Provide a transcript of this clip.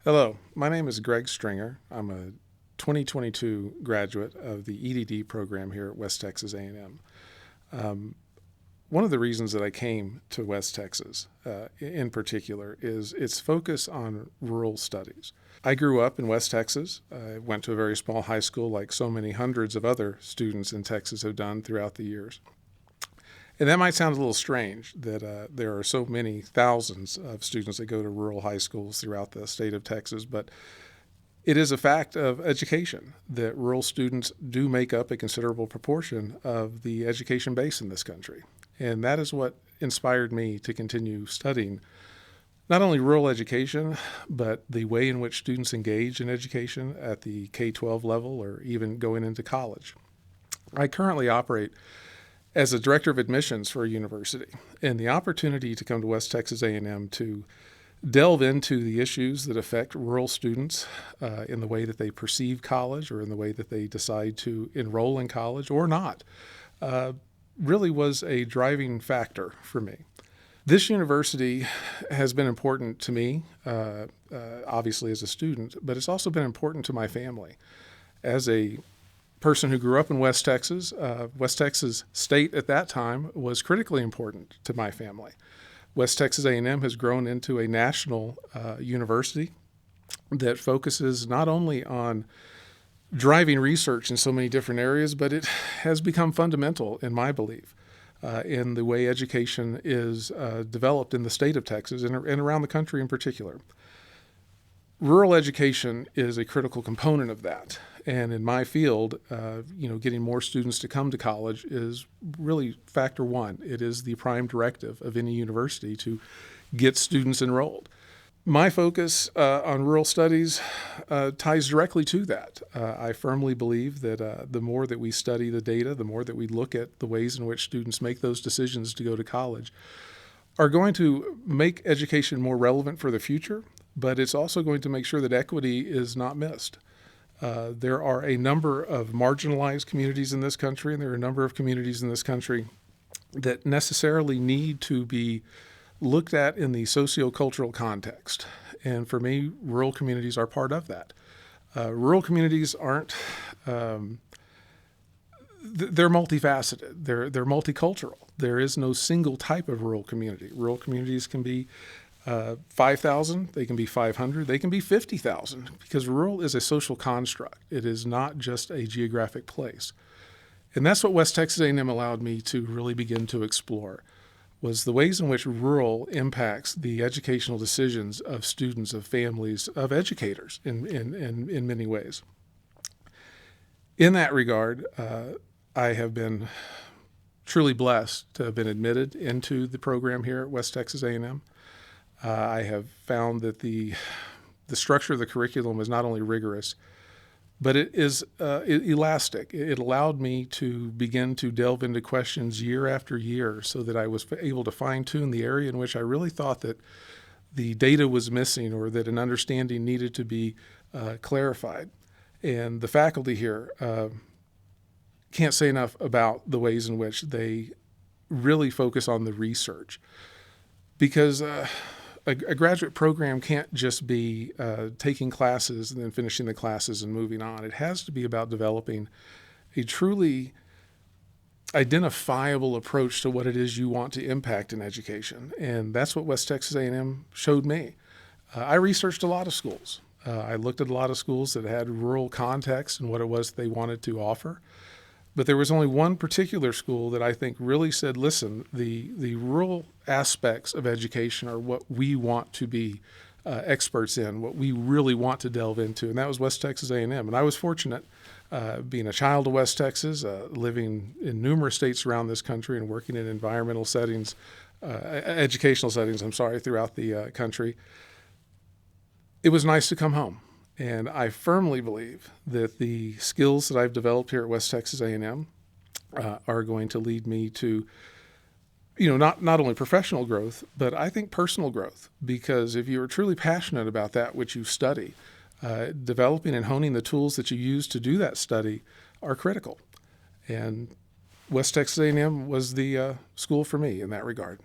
Hello, my name is Greg Stringer. I'm a 2022 graduate of the Ed.D program here at West Texas A&M. One of the reasons that I came to West Texas in particular is its focus on rural studies. I grew up in West Texas. I went to a very small high school like so many hundreds of other students in Texas have done throughout the years. And that might sound a little strange that there are so many thousands of students that go to rural high schools throughout the state of Texas, but it is a fact of education that rural students do make up a considerable proportion of the education base in this country. And that is what inspired me to continue studying not only rural education, but the way in which students engage in education at the K-12 level or even going into college. I currently operate as a director of admissions for a university, and the opportunity to come to West Texas A&M to delve into the issues that affect rural students in the way that they perceive college or in the way that they decide to enroll in college or not really was a driving factor for me. This university has been important to me, obviously as a student, but it's also been important to my family. As a person who grew up in West Texas State at that time was critically important to my family. West Texas A&M has grown into a national university that focuses not only on driving research in so many different areas, but it has become fundamental, in my belief, in the way education is developed in the state of Texas and around the country in particular. Rural education is a critical component of that. And in my field, getting more students to come to college is really factor one. It is the prime directive of any university to get students enrolled. My focus on rural studies ties directly to that. I firmly believe that the more that we study the data, the more that we look at the ways in which students make those decisions to go to college, are going to make education more relevant for the future, but it's also going to make sure that equity is not missed. There are a number of marginalized communities in this country, and there are a number of communities in this country that necessarily need to be looked at in the sociocultural context. And for me, rural communities are part of that. Rural communities aren't, they're multifaceted, they're multicultural. There is no single type of rural community. Rural communities can be 5,000, they can be 500, they can be 50,000, because rural is a social construct. It is not just a geographic place. And that's what West Texas A&M allowed me to really begin to explore, was the ways in which rural impacts the educational decisions of students, of families, of educators in many ways. In that regard, I have been truly blessed to have been admitted into the program here at West Texas A&M. I have found that the structure of the curriculum is not only rigorous, but it is elastic. It allowed me to begin to delve into questions year after year so that I was able to fine-tune the area in which I really thought that the data was missing or that an understanding needed to be clarified. And the faculty here can't say enough about the ways in which they really focus on the research, because a graduate program can't just be taking classes and then finishing the classes and moving on. It has to be about developing a truly identifiable approach to what it is you want to impact in education. And that's what West Texas A&M showed me. I researched a lot of schools. I looked at a lot of schools that had rural context and what it was they wanted to offer. But there was only one particular school that I think really said, listen, the rural aspects of education are what we want to be experts in, what we really want to delve into, and that was West Texas A&M. And I was fortunate, being a child of West Texas, living in numerous states around this country and working in environmental settings, educational settings, throughout the country. It was nice to come home. And I firmly believe that the skills that I've developed here at West Texas A&M are going to lead me to, not only professional growth, but I think personal growth. Because if you are truly passionate about that which you study, developing and honing the tools that you use to do that study are critical. And West Texas A&M was the school for me in that regard.